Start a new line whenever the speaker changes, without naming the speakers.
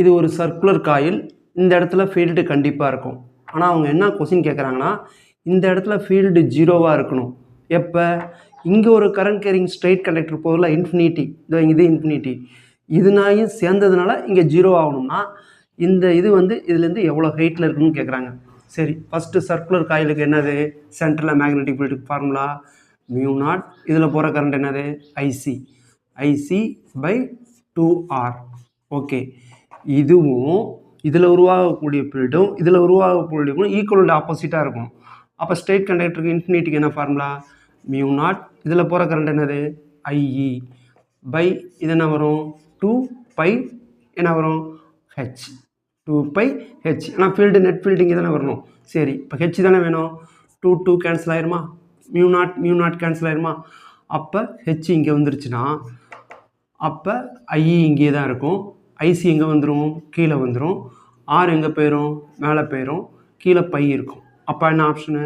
இது ஒரு circular coil. இந்த இடத்துல ஃபீல்டு கண்டிப்பாக இருக்கும். ஆனால் அவங்க என்ன கொஸ்டின் கேட்குறாங்கன்னா, இந்த இடத்துல ஃபீல்டு 0வாக இருக்கணும். எப்போ? இங்கே ஒரு கரண்ட் கேரிங் ஸ்ட்ரெயிட் கண்டக்டர் போகல, இன்ஃபினிட்டி. இது இன்ஃபினிட்டி. இதுனாயும் சேர்ந்ததுனால இங்கே 0 ஆகணும்னா இந்த இது வந்து இதுலேருந்து எவ்வளோ ஹைட்டில் இருக்குன்னு கேட்குறாங்க. சரி, ஃபஸ்ட்டு சர்க்குலர் காயிலுக்கு என்னது? சென்டரில் மேக்னெட்டிக் ஃபீல்டுக்கு ஃபார்முலா μ0. இதில் போகிற கரண்ட் என்னது? IC. IC by 2R. Okay, இதுவும் இதில் உருவாகக்கூடிய ஃபீல்டும் இதில் உருவாகக்கூடிய ஈக்குவல் ஆப்போசிட்டாக இருக்கும். அப்போ ஸ்ட்ரெயிட் கண்டக்டருக்கு இன்ஃபினிட்டிக்கு என்ன ஃபார்முலா? μ0. இதில் போகிற கரண்ட் என்னது? ஐஇ பை இது என்ன வரும்? 2π என்ன வரும்? ஹெச். 2π ஹெச். ஆனால் ஃபீல்டு நெட் ஃபீல்டிங் தானே வரணும். சரி, இப்போ ஹெச் தானே வேணும். 2 கேன்சல் ஆயிருமா? μ0 கேன்சல் ஆயிருமா? அப்போ ஹெச் இங்கே வந்துருச்சுன்னா அப்போ ஐஇ இங்கே தான் இருக்கும். ஐசி எங்கே வந்துடும்? கீழே வந்துடும். ஆர் எங்கே போயிடும்? மேலே போயிடும். கீழே பை இருக்கும். அப்போ என்ன ஆப்ஷனு?